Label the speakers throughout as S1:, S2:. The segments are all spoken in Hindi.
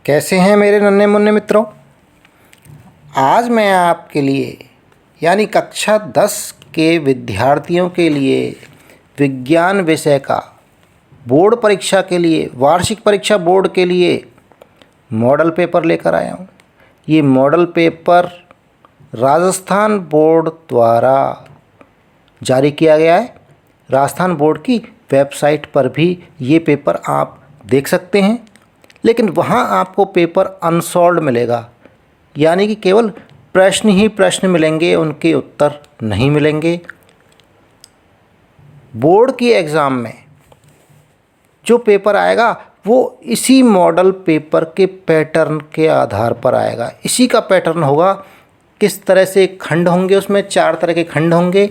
S1: कैसे हैं मेरे नन्हे मुन्ने मित्रों। आज मैं आपके लिए यानी कक्षा 10 के विद्यार्थियों के लिए विज्ञान विषय का बोर्ड परीक्षा के लिए वार्षिक परीक्षा बोर्ड के लिए मॉडल पेपर लेकर आया हूँ। ये मॉडल पेपर राजस्थान बोर्ड द्वारा जारी किया गया है। राजस्थान बोर्ड की वेबसाइट पर भी ये पेपर आप देख सकते हैं, लेकिन वहाँ आपको पेपर अनसॉल्व्ड मिलेगा, यानी कि केवल प्रश्न ही प्रश्न मिलेंगे, उनके उत्तर नहीं मिलेंगे। बोर्ड की एग्ज़ाम में जो पेपर आएगा वो इसी मॉडल पेपर के पैटर्न के आधार पर आएगा। इसी का पैटर्न होगा। किस तरह से खंड होंगे, उसमें 4 तरह के खंड होंगे।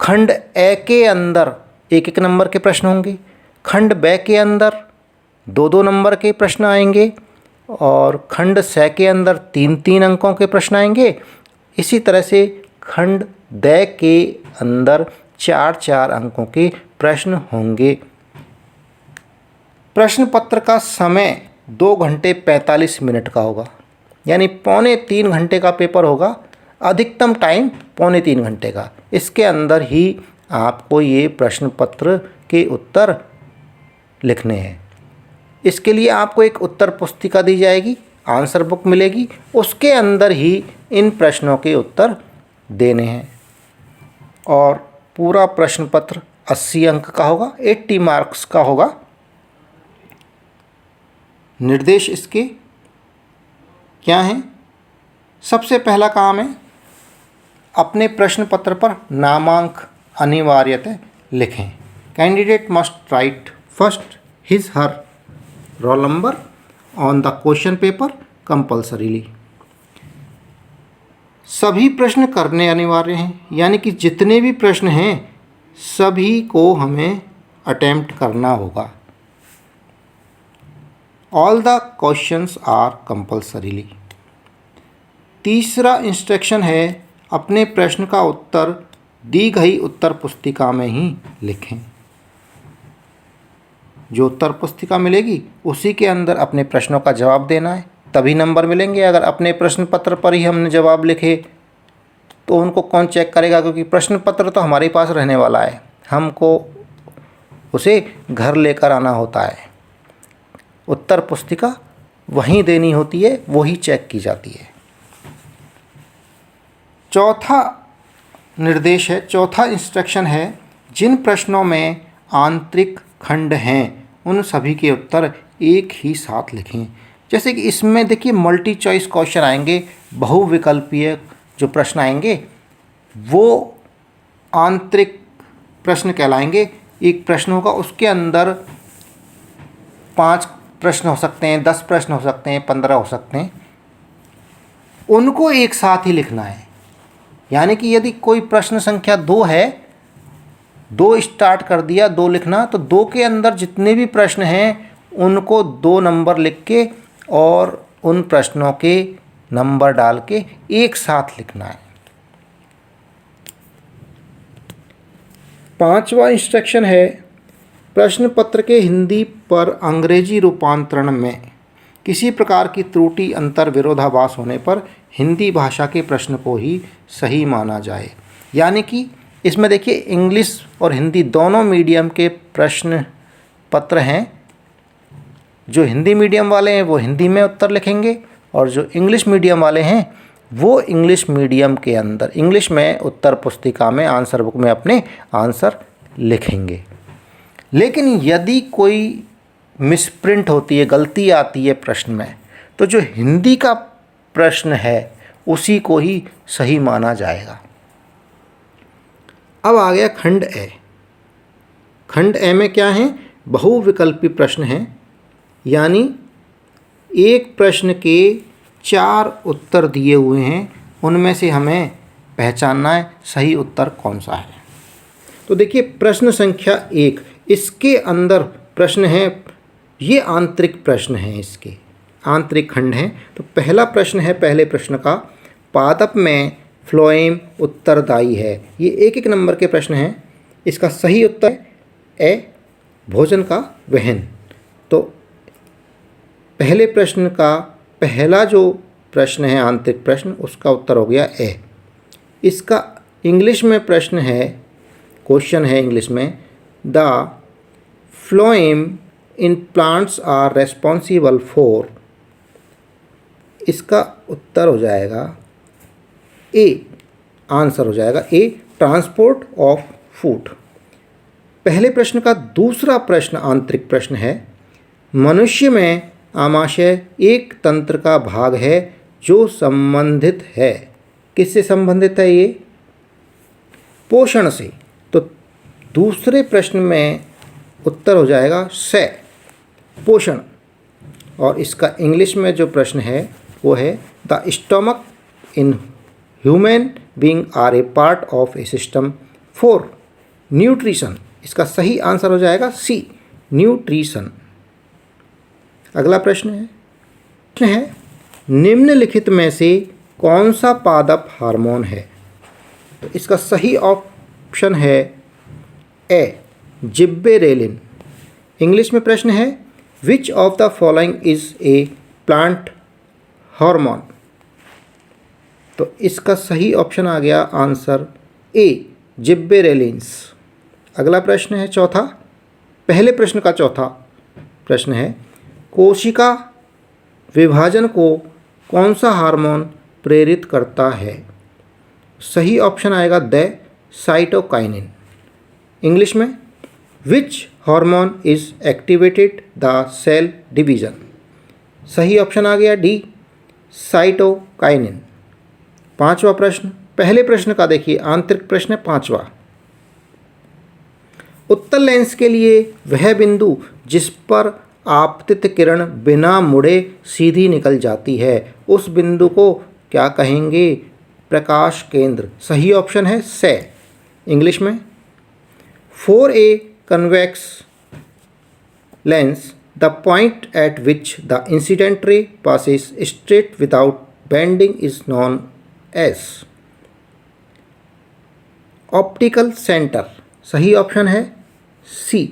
S1: खंड ए के अंदर 1-1 नंबर के प्रश्न होंगे, खंड बे के अंदर 2-2 नंबर के प्रश्न आएंगे और खंड से के अंदर 3-3 अंकों के प्रश्न आएंगे। इसी तरह से खंड द के अंदर 4-4 अंकों के प्रश्न होंगे। प्रश्न पत्र का समय 2 घंटे 45 मिनट का होगा, यानी 2.25 घंटे का पेपर होगा। अधिकतम टाइम 2.25 घंटे का। इसके अंदर ही आपको ये प्रश्न पत्र के उत्तर लिखने हैं। इसके लिए आपको एक उत्तर पुस्तिका दी जाएगी, आंसर बुक मिलेगी, उसके अंदर ही इन प्रश्नों के उत्तर देने हैं। और पूरा प्रश्न पत्र 80 अंक का होगा, 80 मार्क्स का होगा। निर्देश इसके क्या हैं? सबसे पहला काम है, अपने प्रश्न पत्र पर नामांक अनिवार्यतः लिखें। Candidate must write first his her roll number on the question paper compulsorily. सभी प्रश्न करने अनिवार्य हैं, यानी कि जितने भी प्रश्न हैं सभी को हमें अटेम्प्ट करना होगा। All the questions are compulsorily. तीसरा इंस्ट्रक्शन है, अपने प्रश्न का उत्तर दी गई उत्तर पुस्तिका में ही लिखें। जो उत्तर पुस्तिका मिलेगी उसी के अंदर अपने प्रश्नों का जवाब देना है, तभी नंबर मिलेंगे। अगर अपने प्रश्न पत्र पर ही हमने जवाब लिखे तो उनको कौन चेक करेगा, क्योंकि प्रश्न पत्र तो हमारे पास रहने वाला है, हमको उसे घर लेकर आना होता है। उत्तर पुस्तिका वहीं देनी होती है, वही चेक की जाती है। चौथा निर्देश है, चौथा इंस्ट्रक्शन है, जिन प्रश्नों में आंतरिक खंड हैं उन सभी के उत्तर एक ही साथ लिखें। जैसे कि इसमें देखिए मल्टी चॉइस क्वेश्चन आएंगे, बहुविकल्पीय जो प्रश्न आएंगे वो आंतरिक प्रश्न कहलाएंगे। एक प्रश्न होगा, उसके अंदर 5 प्रश्न हो सकते हैं, 10 प्रश्न हो सकते हैं, 15 हो सकते हैं, उनको एक साथ ही लिखना है। यानी कि यदि कोई प्रश्न संख्या 2 है, 2 स्टार्ट कर दिया, 2 लिखना, तो 2 के अंदर जितने भी प्रश्न हैं उनको 2 नंबर लिख के और उन प्रश्नों के नंबर डाल के एक साथ लिखना है। 5वां इंस्ट्रक्शन है, प्रश्न पत्र के हिंदी पर अंग्रेजी रूपांतरण में किसी प्रकार की त्रुटि, अंतर, विरोधाभास होने पर हिंदी भाषा के प्रश्न को ही सही माना जाए। यानी कि इसमें देखिए इंग्लिश और हिंदी दोनों मीडियम के प्रश्न पत्र हैं। जो हिंदी मीडियम वाले हैं वो हिंदी में उत्तर लिखेंगे और जो इंग्लिश मीडियम वाले हैं वो इंग्लिश मीडियम के अंदर इंग्लिश में उत्तर पुस्तिका में आंसर बुक में अपने आंसर लिखेंगे। लेकिन यदि कोई मिसप्रिंट होती है, गलती आती है प्रश्न में, तो जो हिंदी का प्रश्न है उसी को ही सही माना जाएगा। अब आ गया खंड ए। खंड ए में क्या है? बहुविकल्पी प्रश्न हैं, यानी एक प्रश्न के 4 उत्तर दिए हुए हैं, उनमें से हमें पहचानना है सही उत्तर कौन सा है। तो देखिए प्रश्न संख्या 1, इसके अंदर प्रश्न है, ये आंतरिक प्रश्न हैं, इसके आंतरिक खंड हैं। तो पहला प्रश्न है, पहले प्रश्न का, पादप में फ्लोएम उत्तरदायी है। ये 1-1 नंबर के प्रश्न हैं। इसका सही उत्तर ए, भोजन का वहन। तो पहले प्रश्न का पहला जो प्रश्न है आंतरिक प्रश्न, उसका उत्तर हो गया ए। इसका इंग्लिश में प्रश्न है, क्वेश्चन है इंग्लिश में, the phloem in plants are responsible for, इसका उत्तर हो जाएगा ए, आंसर हो जाएगा ए, ट्रांसपोर्ट ऑफ फूड। पहले प्रश्न का दूसरा प्रश्न आंतरिक प्रश्न है, मनुष्य में आमाशय एक तंत्र का भाग है जो संबंधित है, किससे संबंधित है ये? पोषण से। तो दूसरे प्रश्न में उत्तर हो जाएगा से, पोषण। और इसका इंग्लिश में जो प्रश्न है वो है, the stomach in human being are a part of a system for nutrition. इसका सही आंसर हो जाएगा सी, न्यूट्रिशन। अगला प्रश्न है निम्नलिखित में से कौन सा पादप हार्मोन है? तो इसका सही ऑप्शन है ए, जिब्बेरेलिन। इंग्लिश में प्रश्न है, which of the following is a plant hormone? तो इसका सही ऑप्शन आ गया आंसर ए, जिब्बेरेलिन्स। अगला प्रश्न है चौथा, पहले प्रश्न का चौथा प्रश्न है, कोशिका विभाजन को कौन सा हार्मोन प्रेरित करता है? सही ऑप्शन आएगा द साइटोकाइनिन। इंग्लिश में, which hormone is activated the cell division? सही ऑप्शन आ गया डी, साइटोकाइनिन। पांचवा प्रश्न, पहले प्रश्न का देखिए आंतरिक प्रश्न है पांचवा, उत्तल लेंस के लिए वह बिंदु जिस पर आपतित किरण बिना मुड़े सीधी निकल जाती है, उस बिंदु को क्या कहेंगे? प्रकाश केंद्र। सही ऑप्शन है से। इंग्लिश में, for a convex lens the point eight which the incident रे passes straight without bending is known as optical centre. सही ऑप्शन है सी,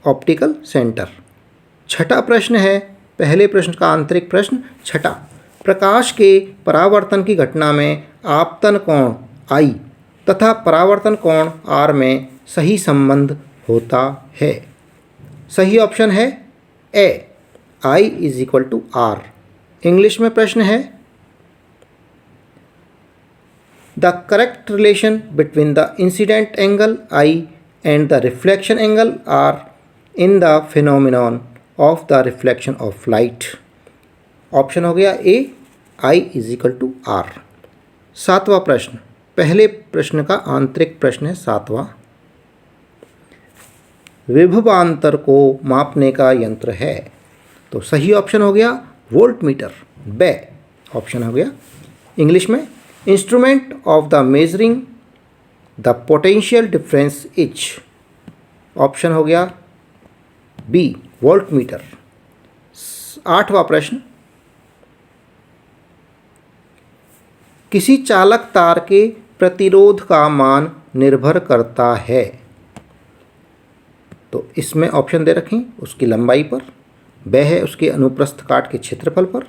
S1: ऑप्टिकल सेंटर। छठा प्रश्न है, पहले प्रश्न का आंतरिक प्रश्न छठा, प्रकाश के परावर्तन की घटना में आपतन कोण आई तथा परावर्तन कोण आर में सही संबंध होता है। सही ऑप्शन है A, I is equal to R. English में प्रश्न है, the correct relation between the incident angle I and the reflection angle are in the phenomenon of the reflection of light. Option हो गया A, I is equal to R. सातवां प्रश्न, पहले प्रश्न का आंतरिक प्रश्न है सातवां, विभवांतर को मापने का यंत्र है। तो सही ऑप्शन हो गया वोल्टमीटर, बे ऑप्शन हो गया। इंग्लिश में, instrument of the measuring the potential difference is. Option हो गया बी, वोल्टमीटर। आठवां प्रश्न, किसी चालक तार के प्रतिरोध का मान निर्भर करता है। तो इसमें ऑप्शन दे रखें, उसकी लंबाई पर, ब है उसके अनुप्रस्थ काट के क्षेत्रफल पर,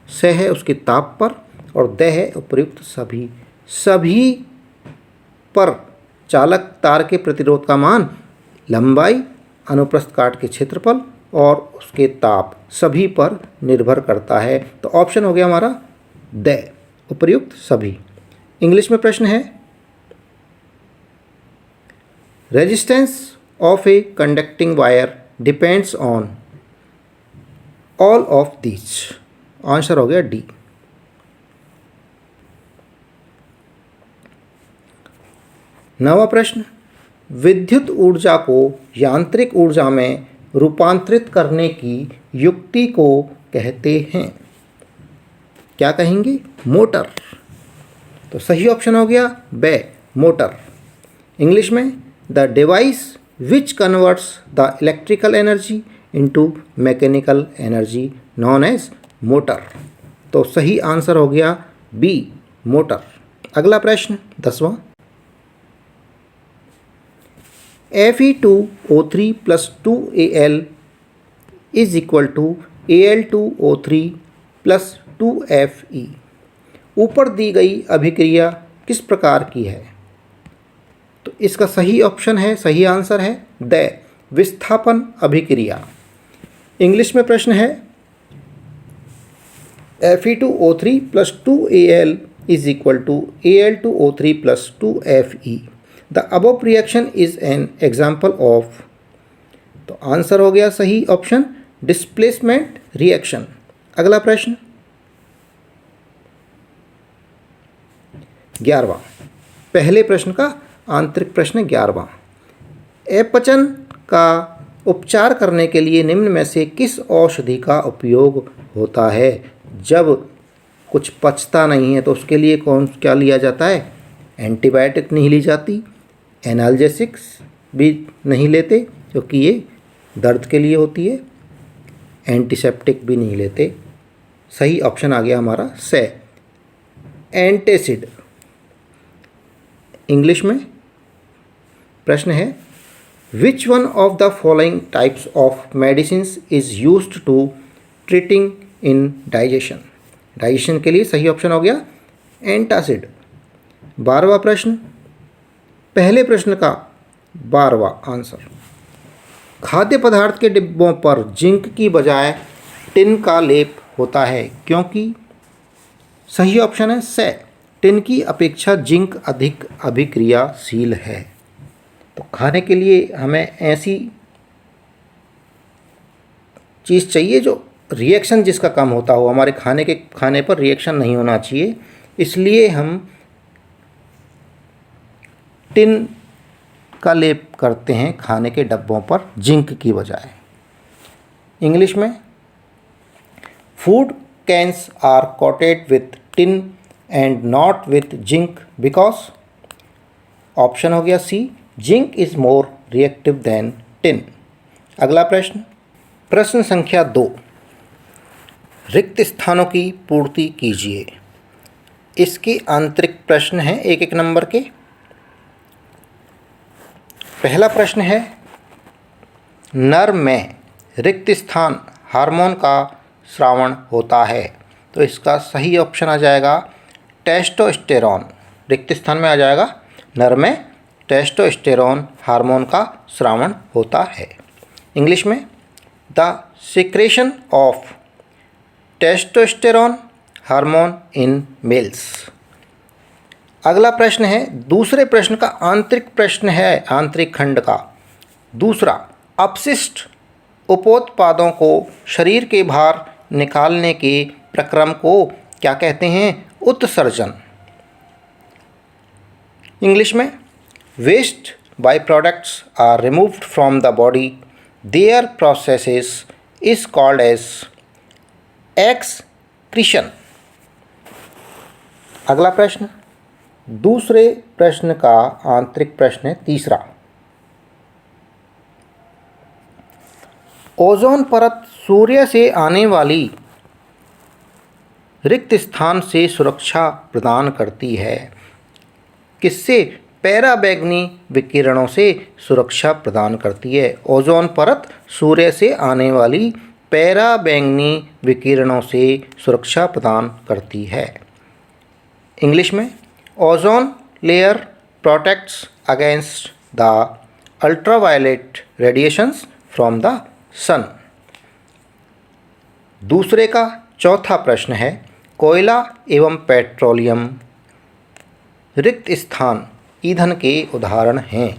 S1: स है उसके ताप पर, और द है उपयुक्त सभी पर चालक तार के प्रतिरोध का मान लंबाई, अनुप्रस्थ काट के क्षेत्रफल और उसके ताप सभी पर निर्भर करता है। तो ऑप्शन हो गया हमारा द, उपयुक्त सभी। इंग्लिश में प्रश्न है, resistance of a conducting wire depends on all of these. Answer हो गया डी। नवा प्रश्न, विद्युत ऊर्जा को यांत्रिक ऊर्जा में रूपांतरित करने की युक्ति को कहते हैं, क्या कहेंगे? मोटर। तो सही ऑप्शन हो गया बे, मोटर। इंग्लिश में, the device which converts the electrical energy into mechanical energy known as motor. तो सही आंसर हो गया बी, मोटर। अगला प्रश्न 10वां, Fe2O3 + 2Al is equal to Al2O3 plus 2Fe। ऊपर दी गई अभिक्रिया किस प्रकार की है? तो इसका सही ऑप्शन है, सही आंसर है द विस्थापन अभिक्रिया। इंग्लिश में प्रश्न है Fe2O3 plus 2Al is equal to Al2O3 plus 2Fe। The above reaction is an example of, तो आंसर हो गया सही ऑप्शन डिस्प्लेसमेंट रिएक्शन। अगला प्रश्न 11वां, पहले प्रश्न का आंतरिक प्रश्न 11वां। अपचन का उपचार करने के लिए निम्न में से किस औषधि का उपयोग होता है? जब कुछ पचता नहीं है तो उसके लिए क्या लिया जाता है? एंटीबायोटिक नहीं ली जाती, एनाल्जेसिक्स भी नहीं लेते क्योंकि ये दर्द के लिए होती है, एंटीसेप्टिक भी नहीं लेते। सही ऑप्शन आ गया हमारा से एंटासिड। इंग्लिश में प्रश्न है which one of the following types of medicines is used to treating indigestion? Digestion के लिए सही ऑप्शन हो गया एंटासिड। 12वां प्रश्न, पहले प्रश्न का 12वां आंसर। खाद्य पदार्थ के डिब्बों पर जिंक की बजाय टिन का लेप होता है क्योंकि? सही ऑप्शन है से टिन की अपेक्षा जिंक अधिक अभिक्रियाशील है। तो खाने के लिए हमें ऐसी चीज़ चाहिए जो रिएक्शन जिसका कम होता हो, हमारे खाने पर रिएक्शन नहीं होना चाहिए, इसलिए हम टिन का लेप करते हैं खाने के डब्बों पर जिंक की बजाय। इंग्लिश में food cans are coated with tin and not with zinc because? Option हो गया C zinc is more reactive than tin. अगला प्रश्न, प्रश्न संख्या 2, रिक्त स्थानों की पूर्ति कीजिए। इसके आंतरिक प्रश्न हैं एक एक नंबर के। पहला प्रश्न है नर में रिक्त स्थान हार्मोन का स्रावण होता है, तो इसका सही ऑप्शन आ जाएगा टेस्टोस्टेरोन। रिक्त स्थान में आ जाएगा नर में टेस्टोस्टेरोन हार्मोन का स्रावण होता है। इंग्लिश में the secretion of testosterone hormone in males. अगला प्रश्न है दूसरे प्रश्न का आंतरिक प्रश्न है, आंतरिक खंड का दूसरा। अपशिष्ट उपोत्पादों को शरीर के बाहर निकालने के प्रक्रम को क्या कहते हैं? उत्सर्जन। इंग्लिश में waste by products are removed from the body, their processes is called as excretion. अगला प्रश्न दूसरे प्रश्न का आंतरिक प्रश्न है तीसरा। ओजोन परत सूर्य से आने वाली रिक्त स्थान से सुरक्षा प्रदान करती है। किससे? पैराबैंगनी विकिरणों से सुरक्षा प्रदान करती है। ओजोन परत सूर्य से आने वाली पैराबैंगनी विकिरणों से सुरक्षा प्रदान करती है। इंग्लिश में ozone layer protects against the ultraviolet radiations from the sun. दूसरे का चौथा प्रश्न है कोयला एवं पेट्रोलियम रिक्त स्थान ईंधन के उदाहरण हैं,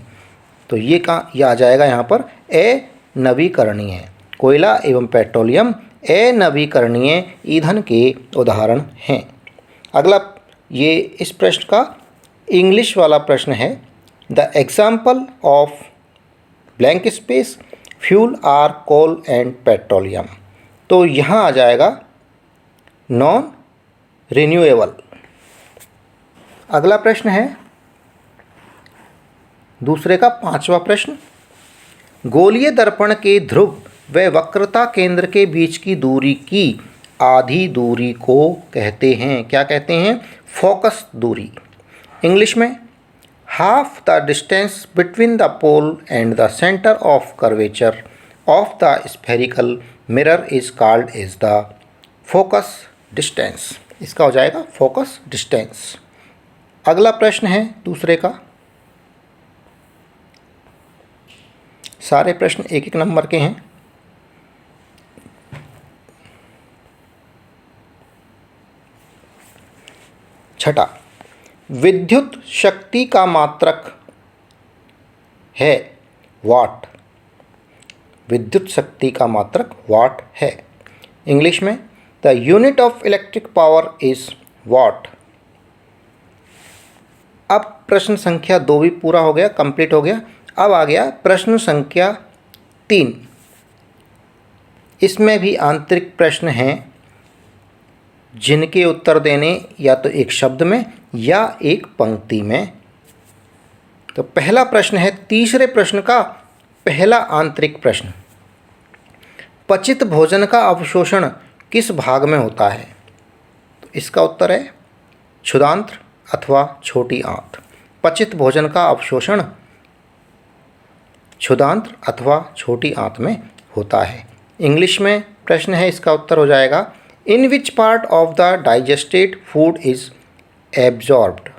S1: तो ये आ जाएगा यहाँ पर अनवीकरणीय। कोयला एवं पेट्रोलियम अनवीकरणीय ईंधन के उदाहरण हैं। अगला ये इस प्रश्न का इंग्लिश वाला प्रश्न है the example of blank space fuel are coal and petroleum, तो यहाँ आ जाएगा नॉन रिन्यूएबल। अगला प्रश्न है दूसरे का पांचवा प्रश्न। गोलीय दर्पण के ध्रुव व वक्रता केंद्र के बीच की दूरी की आधी दूरी को कहते हैं, क्या कहते हैं? फोकस दूरी। इंग्लिश में half the distance between the pole and the centre of curvature of the spherical mirror is called as the focus distance. इसका हो जाएगा फोकस डिस्टेंस। अगला प्रश्न है दूसरे का। सारे प्रश्न एक एक नंबर के हैं। छठा, विद्युत शक्ति का मात्रक है वाट। विद्युत शक्ति का मात्रक वाट है। इंग्लिश में the unit of electric power is what. अब प्रश्न संख्या 2 भी पूरा हो गया, कंप्लीट हो गया। अब आ गया प्रश्न संख्या 3। इसमें भी आंतरिक प्रश्न हैं जिनके उत्तर देने या तो एक शब्द में या एक पंक्ति में। तो पहला प्रश्न है तीसरे प्रश्न का पहला आंतरिक प्रश्न। पचित भोजन का अवशोषण किस भाग में होता है? तो इसका उत्तर है क्षुधांत्र अथवा छोटी आंत। पचित भोजन का अवशोषण क्षुधांत्र अथवा छोटी आंत में होता है। इंग्लिश में प्रश्न है, इसका उत्तर हो जाएगा in which part of the digested food is absorbed.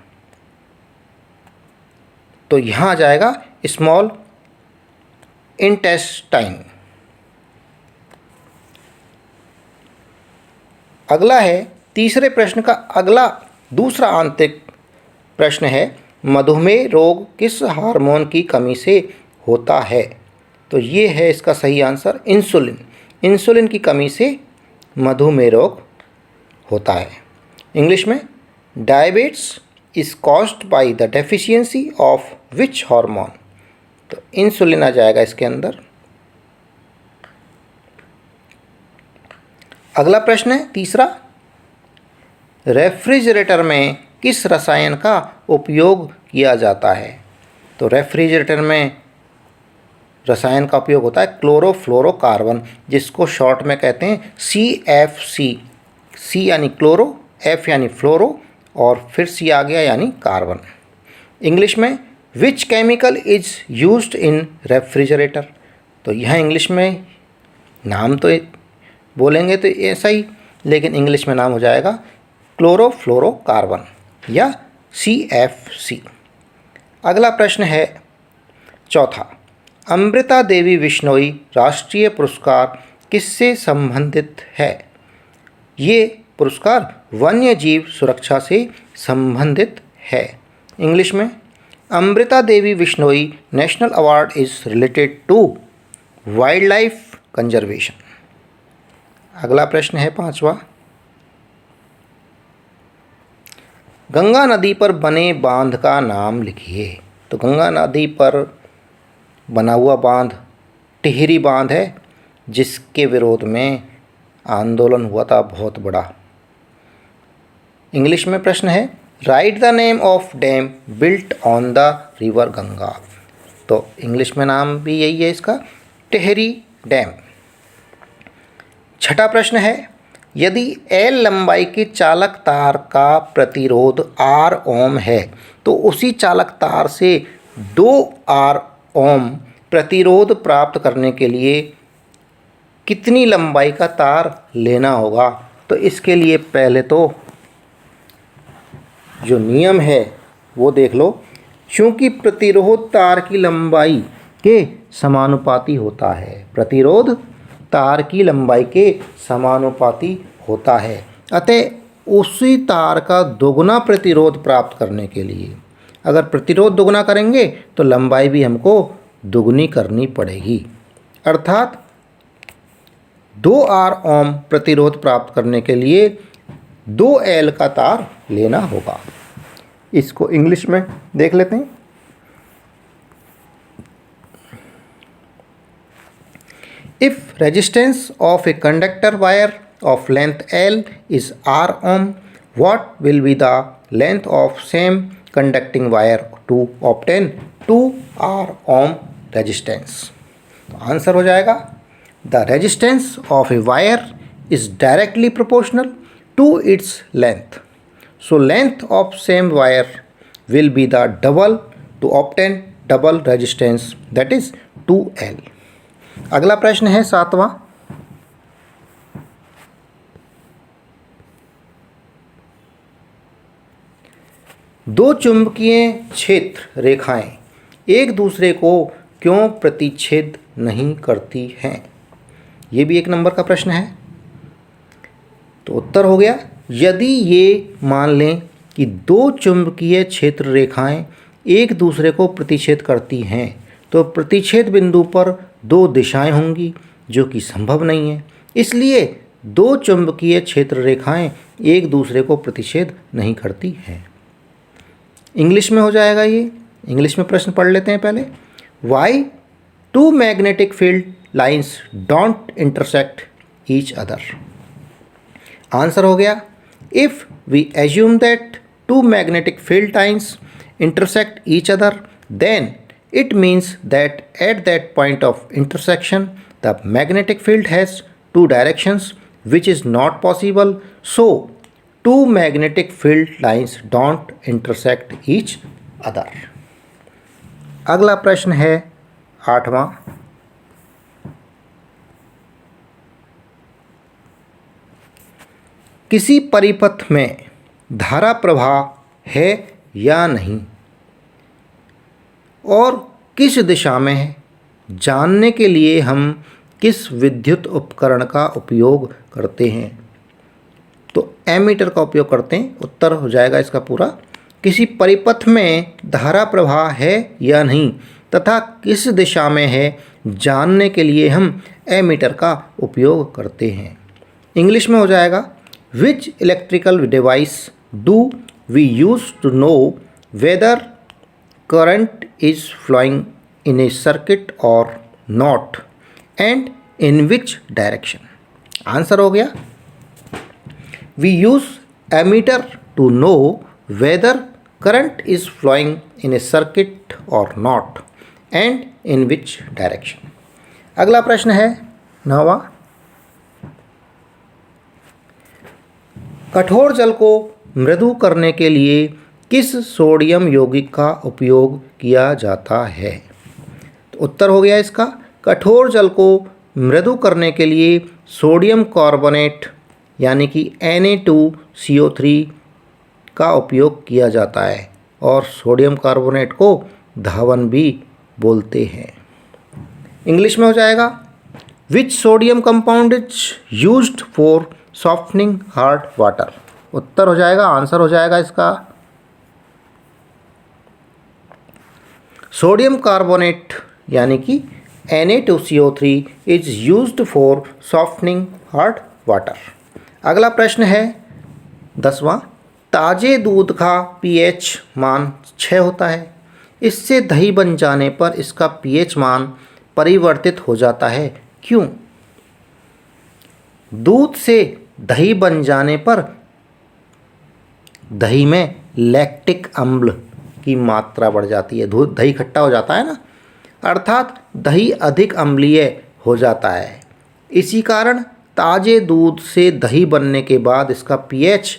S1: तो यहाँ आ जाएगा स्मॉल इंटेस्टाइन। अगला है तीसरे प्रश्न का अगला दूसरा आंतरिक प्रश्न है मधुमेह रोग किस हार्मोन की कमी से होता है? तो ये है इसका सही आंसर इंसुलिन। इंसुलिन की कमी से मधुमेह रोग होता है। इंग्लिश में diabetes is caused by the deficiency of which hormone. तो इंसुलिन आ जाएगा इसके अंदर। अगला प्रश्न है तीसरा, रेफ्रिजरेटर में किस रसायन का उपयोग किया जाता है? तो रेफ्रिजरेटर में रसायन का उपयोग होता है क्लोरोफ्लोरोकार्बन, जिसको शॉर्ट में कहते हैं CFC। C यानी क्लोरो, F यानी फ्लोरो और फिर C आ गया यानी कार्बन। इंग्लिश में which chemical is used in refrigerator. तो यह इंग्लिश में नाम तो बोलेंगे तो ऐसा ही, लेकिन इंग्लिश में नाम हो जाएगा क्लोरोफ्लोरोकार्बन या CFC। अगला प्रश्न है चौथा, अमृता देवी बिश्नोई राष्ट्रीय पुरस्कार किससे संबंधित है? ये पुरस्कार वन्य जीव सुरक्षा से संबंधित है। इंग्लिश में Amrita Devi Bishnoi national award is related to wildlife conservation. अगला प्रश्न है पांचवा, गंगा नदी पर बने बांध का नाम लिखिए। तो गंगा नदी पर बना हुआ बांध टिहरी बांध है, जिसके विरोध में आंदोलन हुआ था बहुत बड़ा। इंग्लिश में प्रश्न है right the name of dam built on the river Ganga. तो इंग्लिश में नाम भी यही है इसका, टिहरी डैम। छठा प्रश्न है यदि L लंबाई के चालक तार का प्रतिरोध R ओम है तो उसी चालक तार से 2 R ओम प्रतिरोध प्राप्त करने के लिए कितनी लंबाई का तार लेना होगा? तो इसके लिए पहले तो जो नियम है वो देख लो। क्योंकि प्रतिरोध तार की लंबाई के समानुपाती होता है, प्रतिरोध तार की लंबाई के समानुपाती होता है, अतः उसी तार का दोगुना प्रतिरोध प्राप्त करने के लिए अगर प्रतिरोध दोगुना करेंगे तो लंबाई भी हमको दुगनी करनी पड़ेगी। अर्थात 2R ओम प्रतिरोध प्राप्त करने के लिए 2L का तार लेना होगा। इसको इंग्लिश में देख लेते हैं। If resistance of a conductor wire of length L is R ohm, what will be the length of same conducting wire to obtain 2R ohm resistance? तो आंसर हो जाएगा the resistance of a wire is directly proportional to its length. So length of same wire will be the double to obtain double resistance, that is 2L. अगला प्रश्न है 7वां। दो चुंबकीय क्षेत्र रेखाएं एक दूसरे को क्यों प्रतिच्छेद नहीं करती हैं? ये भी 1 नंबर का प्रश्न है। तो उत्तर हो गया, यदि ये मान लें कि दो चुंबकीय क्षेत्र रेखाएं एक दूसरे को प्रतिच्छेद करती हैं तो प्रतिच्छेद बिंदु पर दो दिशाएं होंगी, जो कि संभव नहीं है। इसलिए दो चुंबकीय क्षेत्र रेखाएं एक दूसरे को प्रतिच्छेद नहीं करती हैं। इंग्लिश में हो जाएगा ये। इंग्लिश में प्रश्न पढ़ लेते हैं पहले। Why two magnetic field lines don't intersect each other. Answer हो गया, if we assume that two magnetic field lines intersect each other, then it means that at that point of intersection the magnetic field has two directions, which is not possible. So two magnetic field lines don't intersect each other. अगला प्रश्न है 8वां। किसी परिपथ में धारा प्रवाह है या नहीं और किस दिशा में है, जानने के लिए हम किस विद्युत उपकरण का उपयोग करते हैं? तो एमीटर का उपयोग करते हैं। उत्तर हो जाएगा इसका पूरा, किसी परिपथ में धारा प्रवाह है या नहीं तथा किस दिशा में है, जानने के लिए हम एमीटर का उपयोग करते हैं। इंग्लिश में हो जाएगा, which electrical device do we use to know whether current is flowing in a circuit or not and in which direction? Answer हो गया, we use ammeter to know whether current is flowing in a circuit or not and in which direction. अगला प्रश्न है 9वां। कठोर जल को मृदु करने के लिए किस सोडियम यौगिक का उपयोग किया जाता है? तो उत्तर हो गया इसका, कठोर जल को मृदु करने के लिए सोडियम कार्बोनेट यानी कि Na2CO3 का उपयोग किया जाता है और सोडियम कार्बोनेट को धावन भी बोलते हैं। इंग्लिश में हो जाएगा, which sodium compound is used for softening hard water. उत्तर हो जाएगा, आंसर हो जाएगा इसका सोडियम कार्बोनेट यानी कि Na2CO3 is used for softening hard water. अगला प्रश्न है 10वां। ताजे दूध का pH मान 6 होता है, इससे दही बन जाने पर इसका pH मान परिवर्तित हो जाता है, क्यों? दूध से दही बन जाने पर दही में लैक्टिक अम्ल की मात्रा बढ़ जाती है, दही खट्टा हो जाता है ना, अर्थात दही अधिक अम्लीय हो जाता है। इसी कारण ताजे दूध से दही बनने के बाद इसका pH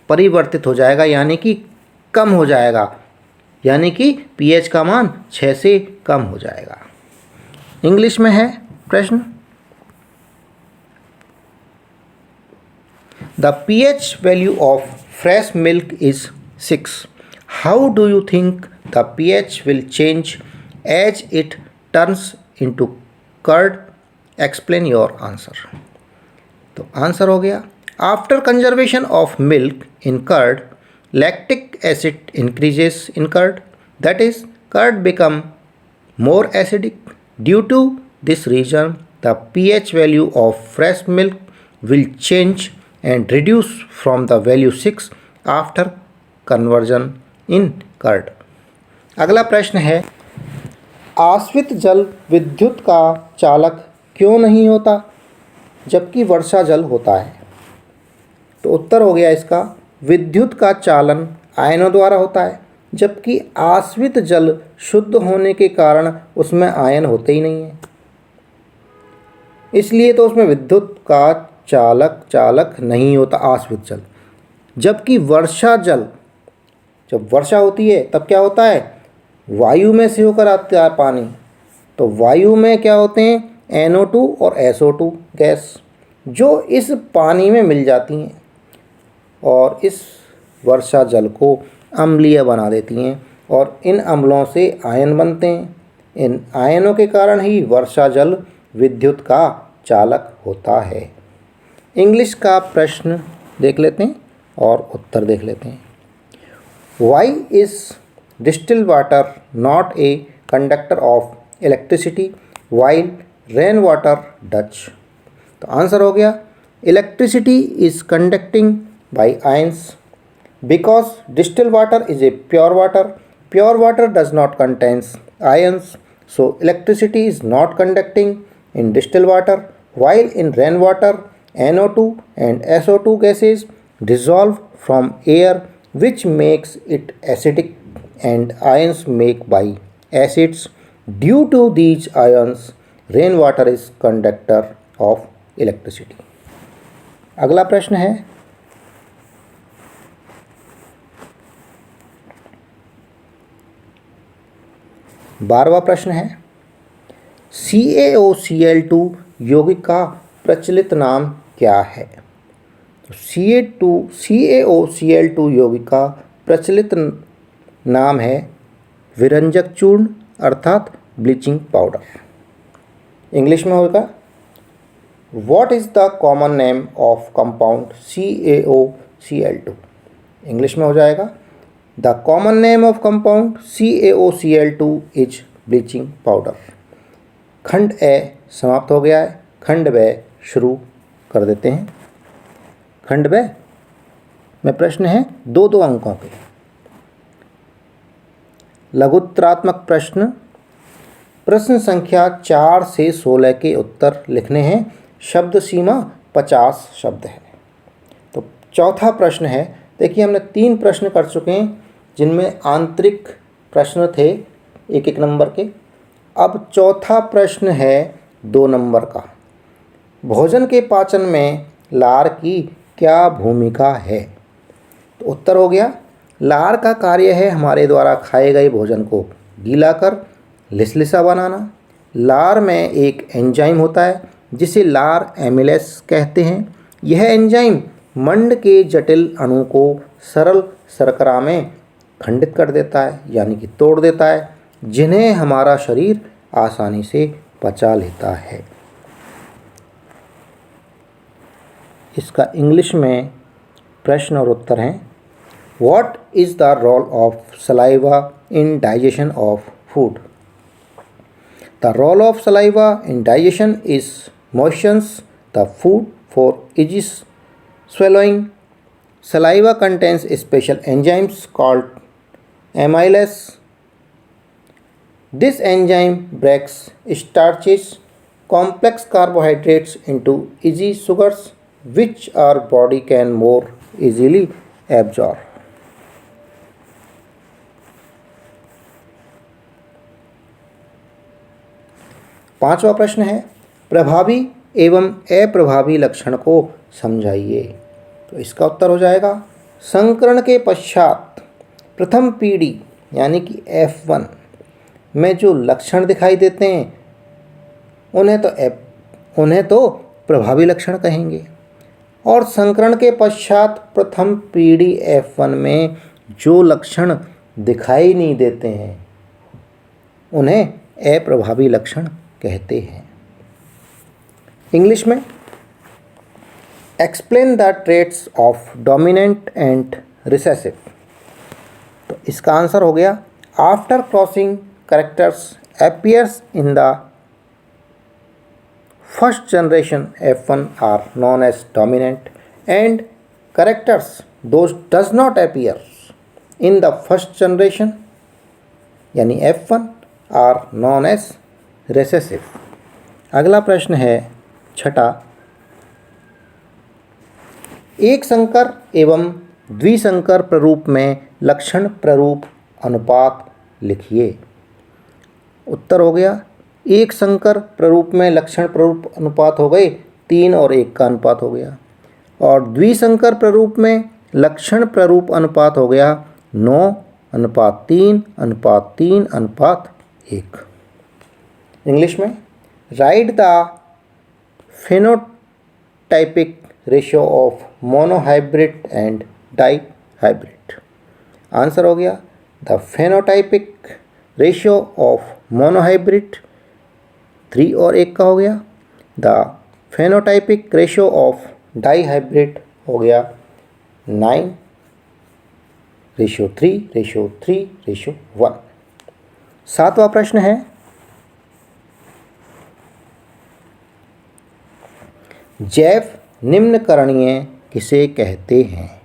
S1: परिवर्तित हो जाएगा यानी कि कम हो जाएगा, यानी कि pH का मान 6 से कम हो जाएगा। इंग्लिश में है प्रश्न, the pH value of fresh milk is 6. How do you think the pH will change as it turns into curd? Explain your answer. तो आंसर हो गया, after conservation of milk in curd, lactic acid increases in curd. That is, curd become more acidic. Due to this reason, the pH value of fresh milk will change and reduce from the value 6 after conversion in curd. अगला प्रश्न है, आश्रित जल विद्युत का चालक क्यों नहीं होता जबकि वर्षा जल होता है? तो उत्तर हो गया इसका, विद्युत का चालन आयनों द्वारा होता है जबकि आश्रित जल शुद्ध होने के कारण उसमें आयन होते ही नहीं हैं, इसलिए तो उसमें विद्युत का चालक नहीं होता आश्रित जल। जबकि वर्षा जल, जब वर्षा होती है तब क्या होता है, वायु में से होकर आता है पानी, तो वायु में क्या होते हैं, NO2 और SO2 गैस जो इस पानी में मिल जाती हैं और इस वर्षा जल को अम्लीय बना देती हैं और इन अम्लों से आयन बनते हैं। इन आयनों के कारण ही वर्षा जल विद्युत का चालक होता है। इंग्लिश का प्रश्न देख लेते हैं और उत्तर देख लेते हैं। Why is distilled water not a conductor of electricity while rain water does? तो आंसर हो गया electricity is conducting by ions because distil water is a pure water does not contains ions, so electricity is not conducting in distil water while in rain water NO2 and SO2 gases dissolve from air which makes it acidic and ions make by acids. Due to these ions rainwater is conductor of electricity. अगला प्रश्न है बारहवां प्रश्न है CaOCl2 यौगिक का प्रचलित नाम क्या है? CaOCl2 यौगिक का प्रचलित नाम है विरंजक चूर्ण अर्थात ब्लीचिंग पाउडर। इंग्लिश में होगा what is the common name of compound CaOCl2? English में हो जाएगा the common name of compound CaOCl2 is bleaching powder. खंड ए समाप्त हो गया है, खंड ब शुरू कर देते हैं। खंड ब में प्रश्न है दो अंकों के। लघुत्तरात्मक प्रश्न, प्रश्न संख्या 4 से 16 के उत्तर लिखने हैं। शब्द सीमा 50 शब्द है। तो चौथा प्रश्न है, देखिए हमने 3 प्रश्न कर चुके हैं जिनमें आंतरिक प्रश्न थे 1-1 नंबर के। अब चौथा प्रश्न है 2 नंबर का। भोजन के पाचन में लार की क्या भूमिका है? तो उत्तर हो गया लार का कार्य है हमारे द्वारा खाए गए भोजन को गीला कर लिसलिसा बनाना। लार में एक एंजाइम होता है जिसे लार एमिलेस कहते हैं। यह एंजाइम मंड के जटिल अणु को सरल शर्करा में खंडित कर देता है यानी कि तोड़ देता है, जिन्हें हमारा शरीर आसानी से पचा लेता है। इसका इंग्लिश में प्रश्न और उत्तर हैं what is the role of saliva in digestion of food? The role of saliva in digestion is moistens the food for easy swallowing. Saliva contains special enzymes called amylase. This enzyme breaks starches, complex carbohydrates into easy sugars, which our body can more easily absorb. पांचवा प्रश्न है प्रभावी एवं अप्रभावी लक्षण को समझाइए। तो इसका उत्तर हो जाएगा संकरण के पश्चात प्रथम पीढ़ी यानी कि F1 में जो लक्षण दिखाई देते हैं उन्हें तो प्रभावी लक्षण कहेंगे, और संकरण के पश्चात प्रथम पीढ़ी F1 में जो लक्षण दिखाई नहीं देते हैं उन्हें अप्रभावी लक्षण कहते हैं। इंग्लिश में explain the traits of dominant and recessive. तो इसका आंसर हो गया after crossing characters appears in the first generation F1 are known as dominant and characters those does not appear in the first generation यानी F1 are known as recessive. अगला प्रश्न है छठा, एक संकर एवं द्विसंकर प्ररूप में लक्षण प्ररूप अनुपात लिखिए। उत्तर हो गया एक संकर प्ररूप में लक्षण प्ररूप अनुपात हो गए 3 और 1 का अनुपात हो गया, और द्विसंकर प्ररूप में लक्षण प्ररूप अनुपात हो गया 9:3:3:1। इंग्लिश में right the phenotypic ratio of monohybrid and dihybrid. Answer हो गया the phenotypic ratio of monohybrid 3 और 1 का हो गया। The phenotypic ratio of dihybrid हो गया 9:3:3:1। 7वां प्रश्न है, जैव निम्नकरणीय किसे कहते हैं?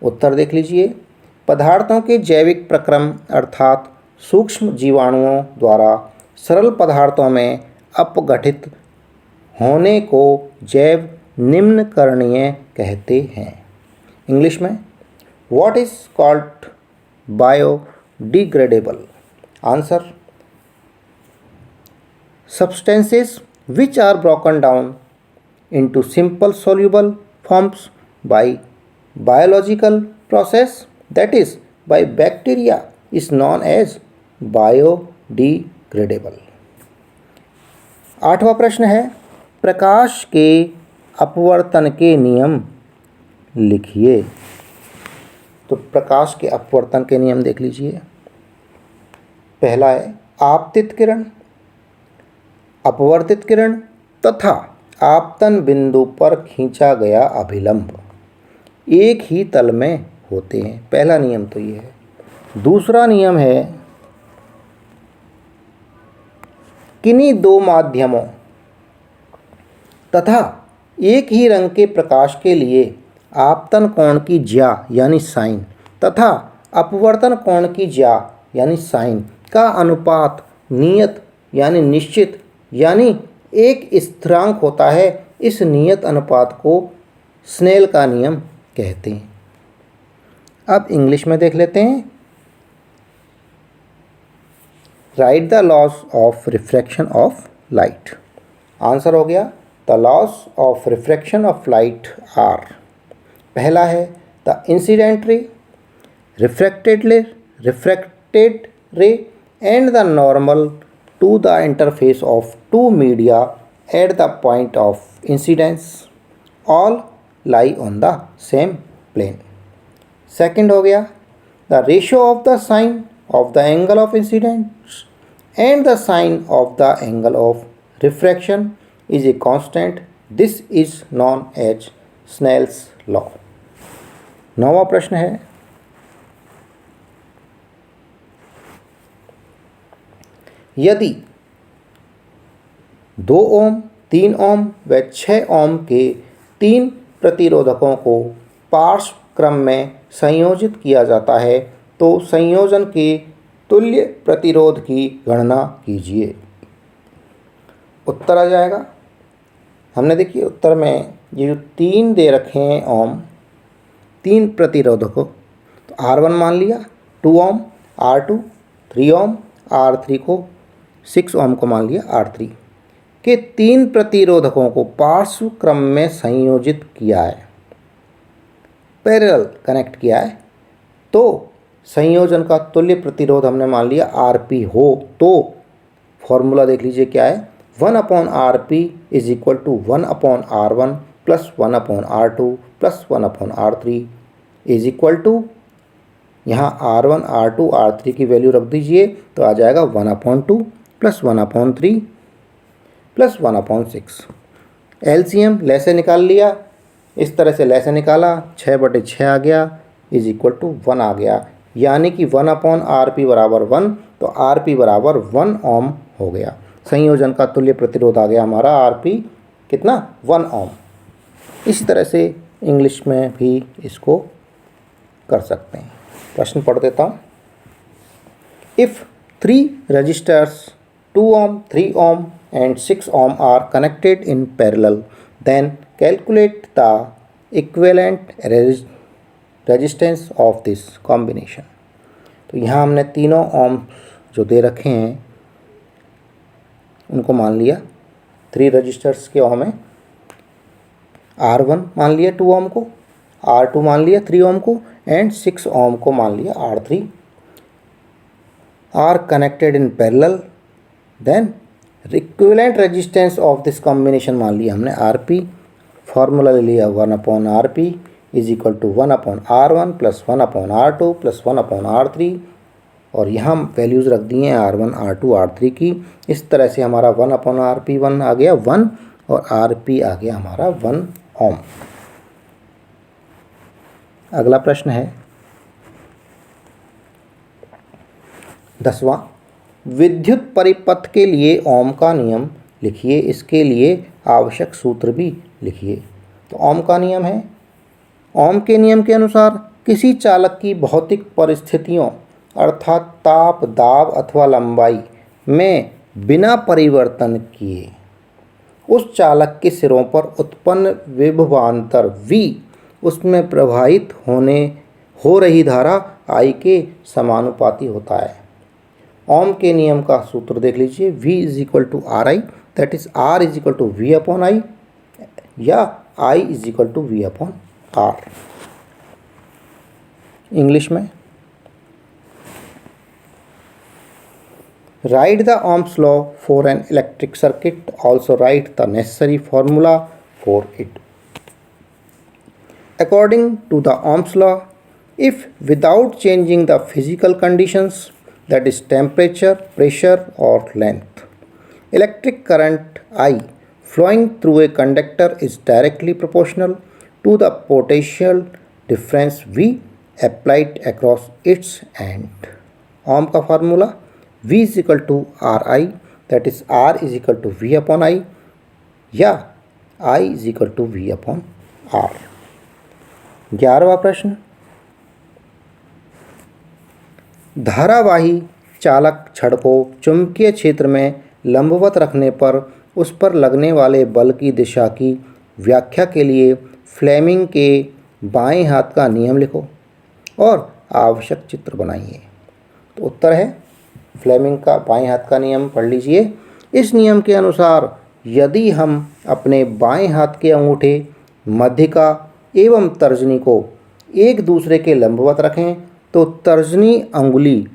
S1: उत्तर देख लीजिए। पदार्थों के जैविक प्रक्रम अर्थात सूक्ष्म जीवाणुओं द्वारा सरल पदार्थों में अपघटित होने को जैव निम्नकरणीय कहते हैं। इंग्लिश में what is called biodegradable? Answer substances which are broken down into simple soluble forms by biological process, that is by bacteria, is known as biodegradable। 8वां प्रश्न है, प्रकाश के अपवर्तन के नियम लिखिए। तो प्रकाश के अपवर्तन के नियम देख लीजिए। पहला है आपतित किरण, अपवर्तित किरण तथा आपतन बिंदु पर खींचा गया अभिलंब एक ही तल में होते हैं। पहला नियम तो ये है। दूसरा नियम है किन्हीं दो माध्यमों तथा एक ही रंग के प्रकाश के लिए आपतन कोण की ज्या यानी साइन तथा अपवर्तन कोण की ज्या यानी साइन का अनुपात नियत यानी निश्चित यानी एक स्थिरांक होता है। इस नियत अनुपात को स्नेल का नियम कहते हैं। अब इंग्लिश में देख लेते हैं। Write the laws of refraction of light. Answer हो गया the laws of refraction of light are. पहला है the incident ray, refracted ray and the normal to the interface of two media at the point of incidence all lie on the same plane। Second हो गया the ratio of the sine of the angle of incidence and the sine of the angle of refraction is a constant, this is known as Snell's law। 9वां प्रश्न है, यदि 2 ओम, 3 ओम व 6 ओम के 3 प्रतिरोधकों को पार्श्व क्रम में संयोजित किया जाता है तो संयोजन के तुल्य प्रतिरोध की गणना कीजिए। उत्तर आ जाएगा। हमने देखिए उत्तर में ये जो 3 दे रखे हैं ओम, 3 प्रतिरोधकों, तो R1 मान लिया 2 ओम, R2 3 ओम, R3 को 6 ओम को मान लिया R3 के 3 प्रतिरोधकों को पार्श्व क्रम में संयोजित किया है, पैरेलल कनेक्ट किया है, तो संयोजन का तुल्य प्रतिरोध हमने मान लिया RP हो तो फॉर्मूला देख लीजिए क्या है। 1/RP is equal to 1/R1 plus 1/R2 plus 1/R3 is equal to, यहाँ R1 R2 R3 की वैल्यू रख दीजिए तो आ जाएगा 1/2 प्लस 1/3 प्लस 1/6। एलसीएम लैसे निकाल लिया, इस तरह से लैसे निकाला, 6/6 आ गया इज इक्वल टू 1 आ गया, यानी कि 1/RP बराबर 1, तो RP बराबर 1 ओम हो गया। संयोजन का तुल्य प्रतिरोध आ गया हमारा RP कितना 1 ओम। इसी तरह से इंग्लिश में भी इसको कर सकते हैं। प्रश्न पढ़ देता हूँ। If 3 resistors 2 ohm, 3 ohm and 6 ohm are connected in parallel, then calculate the equivalent resistance of this combination। तो यहाँ हमने तीनों ओम जो दे रखे हैं उनको मान लिया, 3 रजिस्टर्स के ओम है, R1 मान लिया 2 ओम को, R2 मान लिया 3 ओम को एंड 6 ओम को मान लिया R3 are connected in parallel, then equivalent resistance of this combination मान लिया हमने RP, फार्मूला ले लिया 1/RP is equal to 1/R1 plus 1/R2 plus 1/R3 और यहाँ वैल्यूज़ रख दी हैं R1, R2, R3 की। इस तरह से हमारा 1/RP1 आ गया 1 और RP आ गया हमारा 1 ओम। अगला प्रश्न है 10वां, विद्युत परिपथ के लिए ओम का नियम लिखिए, इसके लिए आवश्यक सूत्र भी लिखिए। तो ओम का नियम है, ओम के नियम के अनुसार किसी चालक की भौतिक परिस्थितियों अर्थात ताप, दाब अथवा लंबाई में बिना परिवर्तन किए उस चालक के सिरों पर उत्पन्न विभवांतर V उसमें प्रवाहित हो रही धारा I के समानुपाती होता है। ओम के नियम का सूत्र देख लीजिए, V is equal to RI, that is R is equal to V upon I या I is equal to V upon R। English में, write the Ohm's law for an electric circuit, also write the necessary formula for it. According to the Ohm's law, if without changing the physical conditions, that is temperature, pressure or length, electric current I flowing through a conductor is directly proportional to the potential difference V applied across its end. Ohm का formula V is equal to RI, that is R is equal to V upon I या I is equal to V upon R। 11वां प्रश्न, धारावाही चालक छड़ को चुंबकीय क्षेत्र में लंबवत रखने पर उस पर लगने वाले बल की दिशा की व्याख्या के लिए फ्लेमिंग के बाएं हाथ का नियम लिखो और आवश्यक चित्र बनाइए। तो उत्तर है फ्लेमिंग का बाएं हाथ का नियम, पढ़ लीजिए। इस नियम के अनुसार यदि हम अपने बाएं हाथ के अंगूठे, मध्यिका एवं तर्जनी को एक दूसरे के लंबवत रखें तो तर्जनी अंगुली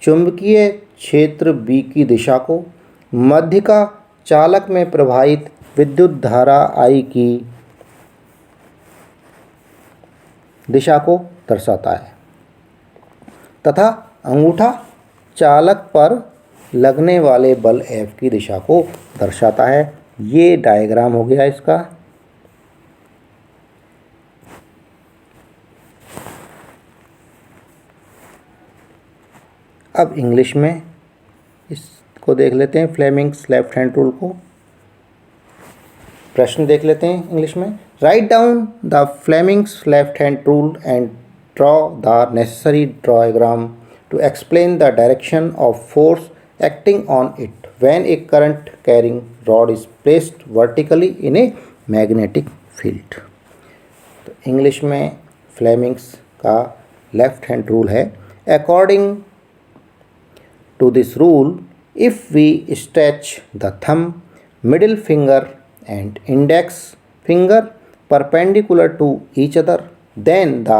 S1: चुंबकीय क्षेत्र B की दिशा को, मध्यिका चालक में प्रवाहित विद्युत धारा I की दिशा को दर्शाता है तथा अंगूठा चालक पर लगने वाले बल F की दिशा को दर्शाता है। ये डायग्राम हो गया इसका। अब इंग्लिश में इसको देख लेते हैं, फ्लेमिंग्स लेफ्ट हैंड रूल को। प्रश्न देख लेते हैं इंग्लिश में। Write down the Fleming's left hand rule and draw the necessary diagram to explain the direction of force acting on it when a current carrying rod is placed vertically in a magnetic field। तो इंग्लिश में फ्लेमिंग्स का लेफ्ट हैंड रूल है, according to this rule if we stretch the thumb, middle finger and index finger perpendicular to each other, then the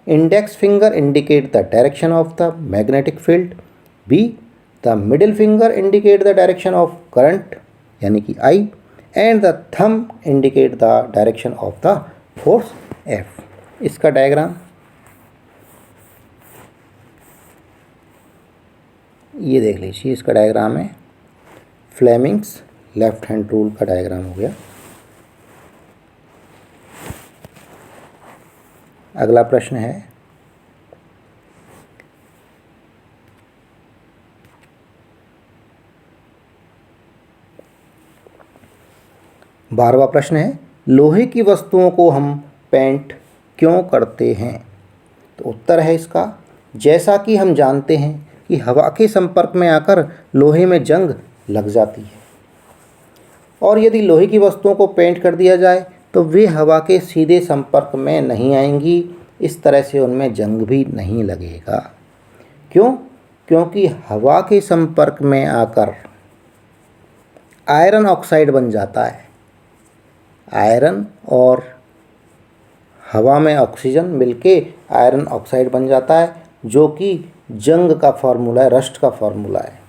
S1: index finger indicate the direction of the magnetic field, B the middle finger indicate the direction of current यानी कि I and the thumb indicate the direction of the force F। इसका डायग्राम ये देख लीजिए, इसका डायग्राम है, फ्लेमिंग्स लेफ्ट हैंड रूल का डायग्राम हो गया। अगला प्रश्न है 12वां प्रश्न है, लोहे की वस्तुओं को हम पेंट क्यों करते हैं? तो उत्तर है इसका, जैसा कि हम जानते हैं कि हवा के संपर्क में आकर लोहे में जंग लग जाती है और यदि लोहे की वस्तुओं को पेंट कर दिया जाए तो वे हवा के सीधे संपर्क में नहीं आएंगी, इस तरह से उनमें जंग भी नहीं लगेगा। क्यों? क्योंकि हवा के संपर्क में आकर आयरन ऑक्साइड बन जाता है। आयरन और हवा में ऑक्सीजन मिलके आयरन ऑक्साइड बन जाता है, जो कि जंग का फार्मूला है, रस्ट का फार्मूला है।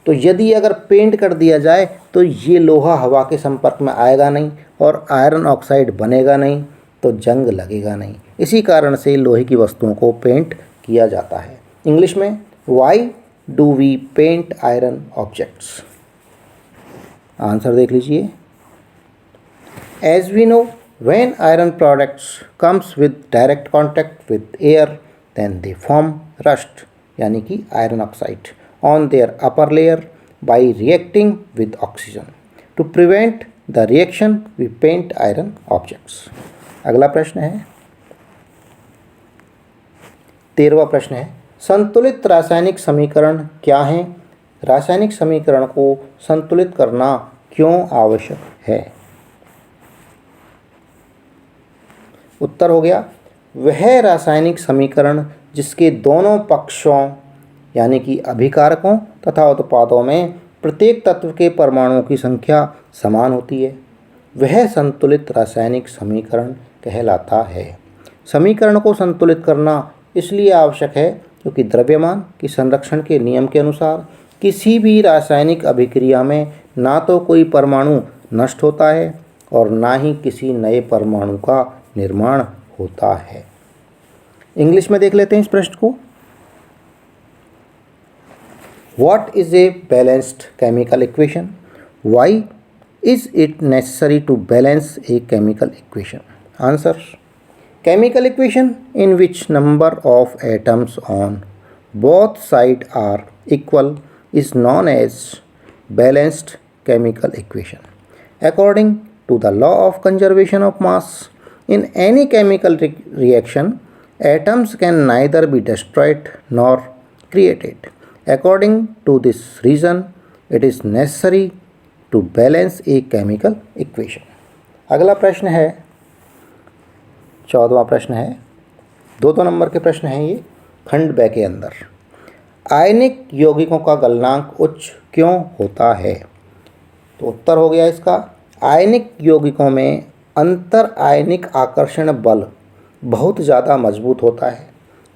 S1: तो यदि अगर पेंट कर दिया जाए तो ये लोहा हवा के संपर्क में आएगा नहीं और आयरन ऑक्साइड बनेगा नहीं, तो जंग लगेगा नहीं। इसी कारण से लोहे की वस्तुओं को पेंट किया जाता है। इंग्लिश में why do we paint iron objects? Answer देख लीजिए। As we know, when iron products comes with direct contact with air, then they form rust यानी कि iron oxide on their upper layer by reacting with oxygen. To prevent the reaction, we paint iron objects. अगला प्रश्न है 13वां प्रश्न है, संतुलित रासायनिक समीकरण क्या है? रासायनिक समीकरण को संतुलित करना क्यों आवश्यक है? उत्तर हो गया, वह रासायनिक समीकरण जिसके दोनों पक्षों यानी कि अभिकारकों तथा उत्पादों में प्रत्येक तत्व के परमाणुओं की संख्या समान होती है, वह संतुलित रासायनिक समीकरण कहलाता है। समीकरण को संतुलित करना इसलिए आवश्यक है क्योंकि द्रव्यमान की संरक्षण के नियम के अनुसार किसी भी रासायनिक अभिक्रिया में ना तो कोई परमाणु नष्ट होता है और ना ही किसी नए परमाणु का निर्माण होता है। इंग्लिश में देख लेते हैं इस प्रश्न को। What is a balanced chemical equation? Why is it necessary to balance a chemical equation? Answer: chemical equation in which number of atoms on both sides are equal is known as balanced chemical equation. According to the law of conservation of mass, in any chemical reaction, atoms can neither be destroyed nor created. According to this reason, it is necessary to balance a chemical equation. अगला प्रश्न है 14वां प्रश्न है, 2 नंबर के प्रश्न हैं ये। खंड ब के अंदर आयनिक यौगिकों का गलनांक उच्च क्यों होता है? तो उत्तर हो गया इसका, आयनिक यौगिकों में अंतर आयनिक आकर्षण बल बहुत ज़्यादा मजबूत होता है।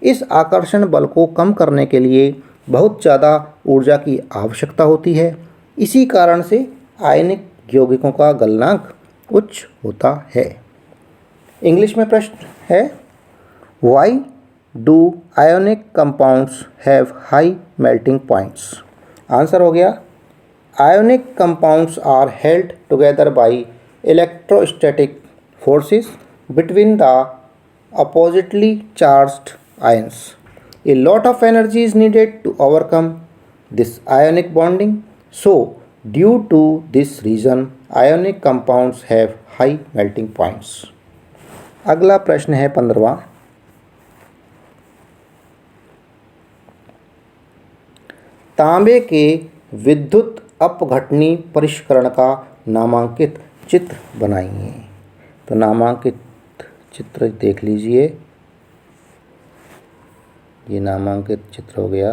S1: इस आकर्षण बल को कम करने के लिए बहुत ज़्यादा ऊर्जा की आवश्यकता होती है। इसी कारण से आयनिक यौगिकों का गलनांक उच्च होता है। इंग्लिश में प्रश्न है, why do ionic compounds have high melting points? Answer हो गया, ionic compounds are held together by electrostatic forces between the oppositely charged ions. A lot of energy is needed to overcome this ionic bonding. So, due to this reason, ionic compounds have high melting points. अगला प्रश्न है 15वां। तांबे के विद्युत अपघटनी परिष्करण का नामांकित चित्र बनाइए। तो नामांकित चित्र देख लीजिए, ये नामांकित चित्र हो गया।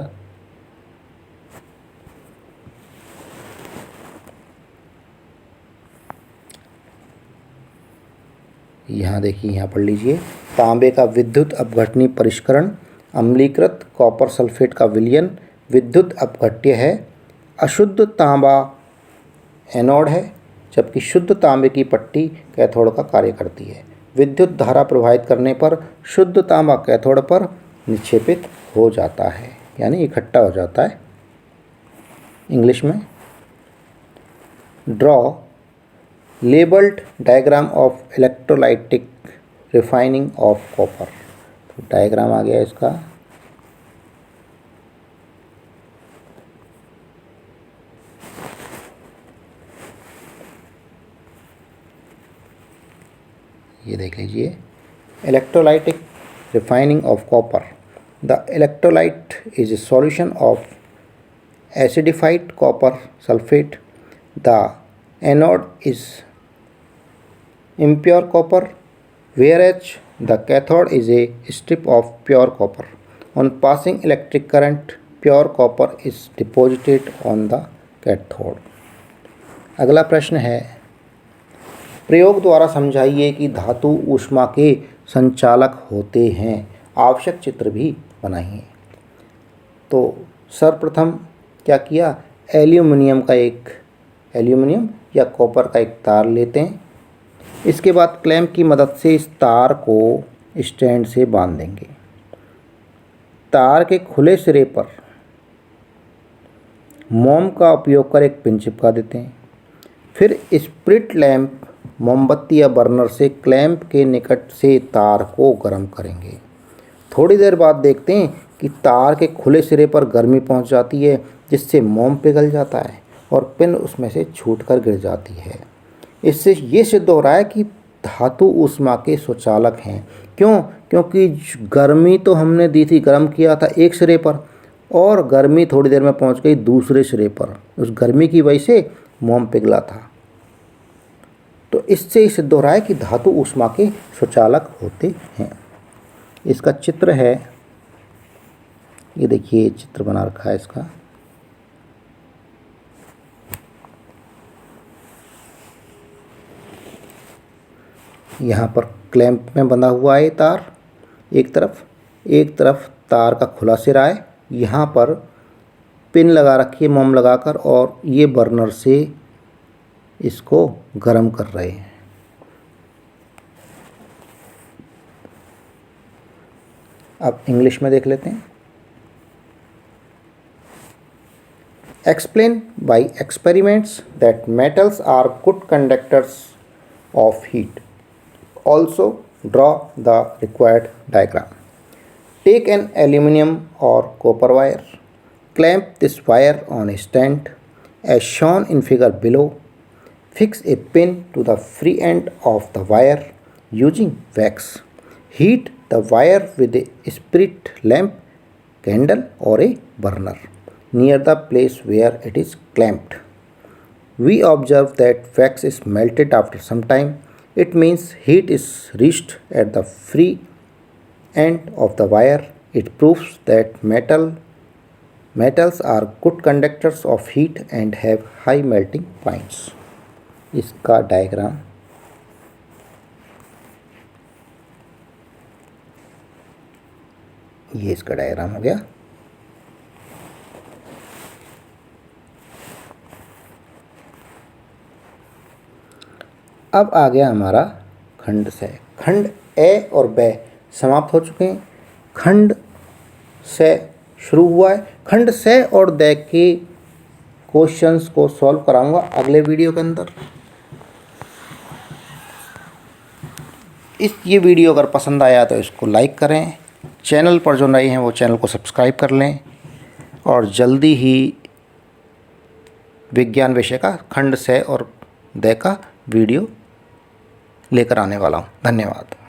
S1: यहाँ देखिए, यहाँ पढ़ लीजिए, तांबे का विद्युत अपघटनी परिष्करण, अम्लीकृत कॉपर सल्फेट का विलयन विद्युत अपघट्य है। अशुद्ध तांबा एनोड है जबकि शुद्ध तांबे की पट्टी कैथोड का कार्य करती है। विद्युत धारा प्रवाहित करने पर शुद्ध तांबा कैथोड पर निक्षेपित हो जाता है, यानी इकट्ठा हो जाता है। इंग्लिश में draw labelled diagram of electrolytic refining of copper. तो डायग्राम आ गया इसका। ये देख लीजिए, electrolytic refining of copper. The electrolyte is a solution of acidified copper sulphate. The anode is impure copper, whereas the cathode is a strip of pure copper. On passing electric current, pure copper is deposited on the cathode. अगला प्रश्न है, प्रयोग द्वारा समझाइए कि धातु ऊष्मा के संचालक होते हैं। आवश्यक चित्र भी बनाइए। तो सर्वप्रथम क्या किया, एल्यूमिनियम या कॉपर का एक तार लेते हैं। इसके बाद क्लैंप की मदद से इस तार को स्टैंड से बांध देंगे। तार के खुले सिरे पर मोम का उपयोग कर एक पिन चिपका देते हैं। फिर स्प्रिट लैंप मोमबत्ती या बर्नर से क्लैंप के निकट से तार को गर्म करेंगे। थोड़ी देर बाद देखते हैं कि तार के खुले सिरे पर गर्मी पहुंच जाती है, जिससे मोम पिघल जाता है और पिन उसमें से छूटकर गिर जाती है। इससे ये सिद्ध हो रहा है कि धातु ऊष्मा के सुचालक हैं। क्यों? क्योंकि गर्मी तो हमने दी थी, गर्म किया था एक सिरे पर और गर्मी थोड़ी देर में पहुंच गई दूसरे सिरे पर। उस गर्मी की वजह से मोम पिघला था। तो इससे ही सिद्ध हो रहा है कि धातु ऊष्मा के सुचालक होते हैं। इसका चित्र है, ये देखिए चित्र बना रखा है इसका। यहाँ पर क्लैंप में बंधा हुआ है तार एक तरफ तार का खुला सिरा है। यहाँ पर पिन लगा रखी है मोम लगाकर और ये बर्नर से इसको गर्म कर रहे हैं। अब इंग्लिश में देख लेते हैं। Explain by experiments that metals are good conductors of heat. Also draw the required diagram. Take an aluminum or copper wire. Clamp this wire on a stand as shown in figure below. Fix a pin to the free end of the wire using wax. Heat the wire with a spirit lamp, candle or a burner near the place where it is clamped. We observe that wax is melted after some time. It means heat is reached at the free end of the wire. It proves that metals are good conductors of heat and have high melting points. इसका डायग्राम ये इसका डायग्राम हो गया। अब आ गया हमारा खंड से। खंड ए और ब समाप्त हो चुके हैं। खंड से शुरू हुआ है। खंड से और द के क्वेश्चंस को सॉल्व कराऊंगा अगले वीडियो के अंदर। ये वीडियो अगर पसंद आया तो इसको लाइक करें। चैनल पर जो नए हैं वो चैनल को सब्सक्राइब कर लें और जल्दी ही विज्ञान विषय का खंड से और द का वीडियो लेकर आने वाला हूँ। धन्यवाद।